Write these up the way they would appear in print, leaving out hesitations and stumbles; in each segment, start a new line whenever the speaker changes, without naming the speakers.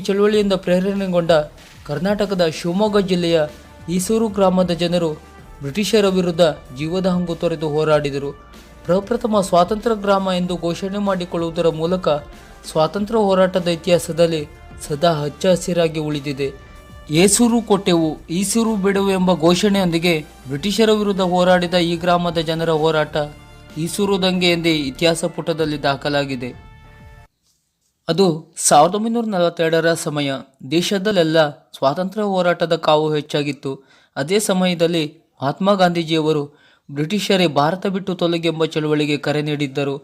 ಚಳುವಳಿಯಿಂದ ಪ್ರೇರಣೆಗೊಂಡ ಕರ್ನಾಟಕದ ಶಿವಮೊಗ್ಗ ಜಿಲ್ಲೆಯ ಈಸೂರು ಗ್ರಾಮದ ಜನರು ಬ್ರಿಟಿಷರ ವಿರುದ್ಧ ಜೀವದ ಹಂಗು ತೊರೆದು ಹೋರಾಡಿದರು. ಪ್ರಪ್ರಥಮ ಸ್ವಾತಂತ್ರ್ಯ ಗ್ರಾಮ ಎಂದು ಘೋಷಣೆ ಮಾಡಿಕೊಳ್ಳುವುದರ ಮೂಲಕ ಸ್ವಾತಂತ್ರ್ಯ ಹೋರಾಟದ ಇತಿಹಾಸದಲ್ಲಿ ಸದಾ ಹಚ್ಚ ಹಸಿರಾಗಿ ಉಳಿದಿದೆ. ಏಸೂರು ಕೊಟ್ಟೆವು, ಈಸೂರು ಬಿಡುವು ಎಂಬ ಘೋಷಣೆಯೊಂದಿಗೆ ಬ್ರಿಟಿಷರ ವಿರುದ್ಧ ಹೋರಾಡಿದ ಈ ಗ್ರಾಮದ ಜನರ ಹೋರಾಟ ಈಸೂರು ದಂಗೆ ಎಂದೇ ಇತಿಹಾಸ ಪುಟದಲ್ಲಿ ದಾಖಲಾಗಿದೆ. ಅದು 1942ರ ಸಮಯ. ದೇಶದಲ್ಲೆಲ್ಲ ಸ್ವಾತಂತ್ರ್ಯ ಹೋರಾಟದ ಕಾವು ಹೆಚ್ಚಾಗಿತ್ತು. ಅದೇ ಸಮಯದಲ್ಲಿ ಮಹಾತ್ಮ ಗಾಂಧೀಜಿಯವರು ಬ್ರಿಟಿಷರೇ ಭಾರತ ಬಿಟ್ಟು ತೊಲಗಿ ಎಂಬ ಚಳುವಳಿಗೆ ಕರೆ ನೀಡಿದ್ದರು.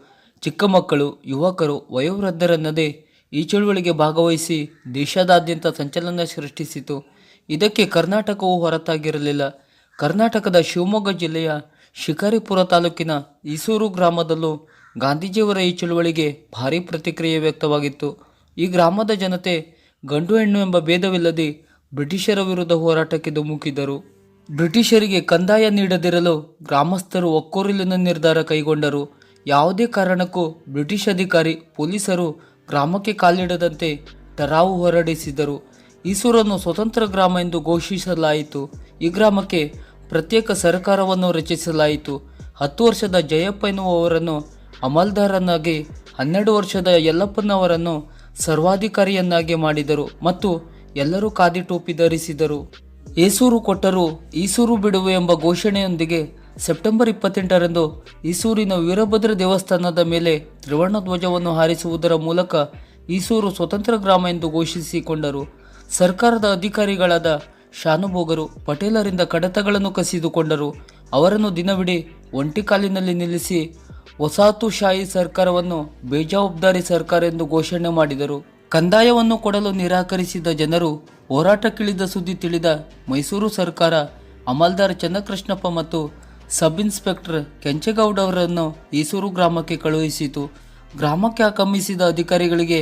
ಚಿಕ್ಕ ಮಕ್ಕಳು, ಯುವಕರು, ವಯೋವೃದ್ಧರೆನ್ನದೇ ಈ ಚಳುವಳಿಗೆ ಭಾಗವಹಿಸಿ ದೇಶದಾದ್ಯಂತ ಸಂಚಲನ ಸೃಷ್ಟಿಸಿತು. ಇದಕ್ಕೆ ಕರ್ನಾಟಕವು ಹೊರತಾಗಿರಲಿಲ್ಲ. ಕರ್ನಾಟಕದ ಶಿವಮೊಗ್ಗ ಜಿಲ್ಲೆಯ ಶಿಕಾರಿಪುರ ತಾಲೂಕಿನ ಈಸೂರು ಗ್ರಾಮದಲ್ಲೂ ಗಾಂಧೀಜಿಯವರ ಈ ಚಳುವಳಿಗೆ ಭಾರೀ ಪ್ರತಿಕ್ರಿಯೆ ವ್ಯಕ್ತವಾಗಿತ್ತು. ಈ ಗ್ರಾಮದ ಜನತೆ ಗಂಡು ಹೆಣ್ಣು ಎಂಬ ಭೇದವಿಲ್ಲದೆ ಬ್ರಿಟಿಷರ ವಿರುದ್ಧ ಹೋರಾಟಕ್ಕೆ ಧುಮುಕಿದರು. ಬ್ರಿಟಿಷರಿಗೆ ಕಂದಾಯ ನೀಡದಿರಲು ಗ್ರಾಮಸ್ಥರು ಒಕ್ಕೊರಲಿನ ನಿರ್ಧಾರ ಕೈಗೊಂಡರು. ಯಾವುದೇ ಕಾರಣಕ್ಕೂ ಬ್ರಿಟಿಷ್ ಅಧಿಕಾರಿ, ಪೊಲೀಸರು ಗ್ರಾಮಕ್ಕೆ ಕಾಲಿಡದಂತೆ ಠರಾವು ಹೊರಡಿಸಿದರು. ಈಸೂರನ್ನು ಸ್ವತಂತ್ರ ಗ್ರಾಮ ಎಂದು ಘೋಷಿಸಲಾಯಿತು. ಈ ಗ್ರಾಮಕ್ಕೆ ಪ್ರತ್ಯೇಕ ಸರ್ಕಾರವನ್ನು ರಚಿಸಲಾಯಿತು. 10 ವರ್ಷದ ಜಯಪ್ಪ ಎನ್ನುವವರನ್ನು ಅಮಲ್ದಾರನಾಗಿ, 12 ವರ್ಷದ ಯಲ್ಲಪ್ಪನವರನ್ನು ಸರ್ವಾಧಿಕಾರಿಯನ್ನಾಗಿ ಮಾಡಿದರು ಮತ್ತು ಎಲ್ಲರೂ ಖಾದಿ ಟೋಪಿ ಧರಿಸಿದರು. ಏಸೂರು ಕೊಟ್ಟರು, ಈಸೂರು ಬಿಡುವು ಎಂಬ ಘೋಷಣೆಯೊಂದಿಗೆ ಸೆಪ್ಟೆಂಬರ್ 28ರಂದು ಈಸೂರಿನ ವೀರಭದ್ರ ದೇವಸ್ಥಾನದ ಮೇಲೆ ತ್ರಿವರ್ಣ ಧ್ವಜವನ್ನು ಹಾರಿಸುವುದರ ಮೂಲಕ ಈಸೂರು ಸ್ವತಂತ್ರ ಗ್ರಾಮ ಎಂದು ಘೋಷಿಸಿಕೊಂಡರು. ಸರ್ಕಾರದ ಅಧಿಕಾರಿಗಳಾದ ಶಾನುಭೋಗರು ಪಟೇಲರಿಂದ ಕಡತಗಳನ್ನು ಕಸಿದುಕೊಂಡರು. ಅವರನ್ನು ದಿನವಿಡೀ ಒಂಟಿ ಕಾಲಿನಲ್ಲಿ ನಿಲ್ಲಿಸಿ ವಸಾಹತುಶಾಹಿ ಸರ್ಕಾರವನ್ನು ಬೇಜವಾಬ್ದಾರಿ ಸರ್ಕಾರ ಎಂದು ಘೋಷಣೆ ಮಾಡಿದರು. ಕಂದಾಯವನ್ನು ಕೊಡಲು ನಿರಾಕರಿಸಿದ ಜನರು ಹೋರಾಟಕ್ಕಿಳಿದ ಸುದ್ದಿ ತಿಳಿದ ಮೈಸೂರು ಸರ್ಕಾರ ಅಮಲ್ದಾರ್ ಚನ್ನಕೃಷ್ಣಪ್ಪ ಮತ್ತು ಸಬ್ ಇನ್ಸ್ಪೆಕ್ಟರ್ ಕೆಂಚೇಗೌಡ ಅವರನ್ನು ಈಸೂರು ಗ್ರಾಮಕ್ಕೆ ಕಳುಹಿಸಿತು. ಗ್ರಾಮಕ್ಕೆ ಆಗಮಿಸಿದ ಅಧಿಕಾರಿಗಳಿಗೆ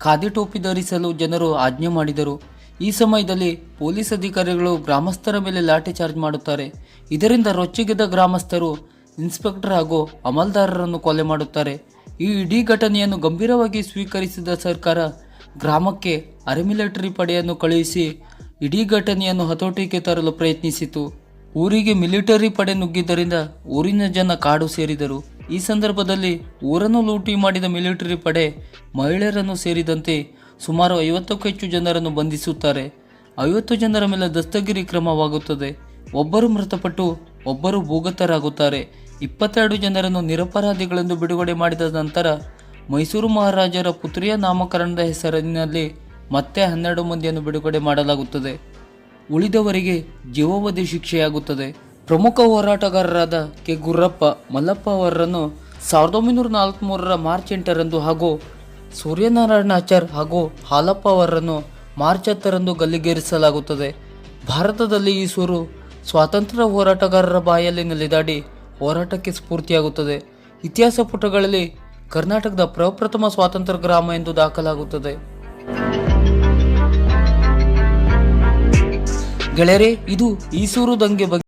ಖಾದಿ ಟೋಪಿ ಧರಿಸಲು ಜನರು ಆಜ್ಞೆ ಮಾಡಿದರು. ಈ ಸಮಯದಲ್ಲಿ ಪೊಲೀಸ್ ಅಧಿಕಾರಿಗಳು ಗ್ರಾಮಸ್ಥರ ಮೇಲೆ ಲಾಠಿ ಚಾರ್ಜ್ ಮಾಡುತ್ತಾರೆ. ಇದರಿಂದ ರೊಚ್ಚಿಗೆದ್ದ ಗ್ರಾಮಸ್ಥರು ಇನ್ಸ್ಪೆಕ್ಟರ್ ಹಾಗೂ ಅಮಲ್ದಾರರನ್ನು ಕೊಲೆ ಮಾಡುತ್ತಾರೆ. ಈ ಇಡೀ ಘಟನೆಯನ್ನು ಗಂಭೀರವಾಗಿ ಸ್ವೀಕರಿಸಿದ ಸರ್ಕಾರ ಗ್ರಾಮಕ್ಕೆ ಅರೆಮಿಲಿಟರಿ ಪಡೆಯನ್ನು ಕಳುಹಿಸಿ ಇಡೀ ಘಟನೆಯನ್ನು ಹತೋಟಿಗೆ ತರಲು ಪ್ರಯತ್ನಿಸಿತು. ಊರಿಗೆ ಮಿಲಿಟರಿ ಪಡೆ ನುಗ್ಗಿದ್ದರಿಂದ ಊರಿನ ಜನ ಕಾಡು ಸೇರಿದರು. ಈ ಸಂದರ್ಭದಲ್ಲಿ ಊರನ್ನು ಲೂಟಿ ಮಾಡಿದ ಮಿಲಿಟರಿ ಪಡೆ ಮಹಿಳೆಯರನ್ನು ಸೇರಿದಂತೆ ಸುಮಾರು 50ಕ್ಕೂ ಹೆಚ್ಚು ಜನರನ್ನು ಬಂಧಿಸುತ್ತಾರೆ. 50 ಜನರ ಮೇಲೆ ದಸ್ತಗಿರಿ ಕ್ರಮವಾಗುತ್ತದೆ. ಒಬ್ಬರು ಮೃತಪಟ್ಟು ಒಬ್ಬರು ಭೂಗತರಾಗುತ್ತಾರೆ. 22 ಜನರನ್ನು ನಿರಪರಾಧಿಗಳೆಂದು ಬಿಡುಗಡೆ ಮಾಡಿದ ನಂತರ ಮೈಸೂರು ಮಹಾರಾಜರ ಪುತ್ರಿಯ ನಾಮಕರಣದ ಹೆಸರಿನಲ್ಲಿ ಮತ್ತೆ 12 ಮಂದಿಯನ್ನು ಬಿಡುಗಡೆ ಮಾಡಲಾಗುತ್ತದೆ. ಉಳಿದವರಿಗೆ ಜೀವಾವಧಿ ಶಿಕ್ಷೆಯಾಗುತ್ತದೆ. ಪ್ರಮುಖ ಹೋರಾಟಗಾರರಾದ ಕೆ. ಗುರ್ರಪ್ಪ, ಮಲ್ಲಪ್ಪ ಅವರನ್ನು 1943ರ ಮಾರ್ಚ್ 8ರಂದು ಹಾಗೂ ಸೂರ್ಯನಾರಾಯಣಾಚಾರ್ ಹಾಗೂ ಹಾಲಪ್ಪ ಅವರನ್ನು ಮಾರ್ಚ್ 10ರಂದು ಗಲ್ಲಿಗೇರಿಸಲಾಗುತ್ತದೆ. ಭಾರತದಲ್ಲಿ ಈಸೂರು ಸ್ವಾತಂತ್ರ್ಯ ಹೋರಾಟಗಾರರ ಬಾಯಲ್ಲಿ ನೆಲೆದಾಡಿ ಹೋರಾಟಕ್ಕೆ ಸ್ಫೂರ್ತಿಯಾಗುತ್ತದೆ. ಇತಿಹಾಸ ಪುಟಗಳಲ್ಲಿ ಕರ್ನಾಟಕದ ಪ್ರಪ್ರಥಮ ಸ್ವಾತಂತ್ರ್ಯ ಗ್ರಾಮ ಎಂದು ದಾಖಲಾಗುತ್ತದೆ. ಗೆಳೆಯರೇ, ಇದು ಈಸೂರು ದಂಗೆ ಬಗ್ಗೆ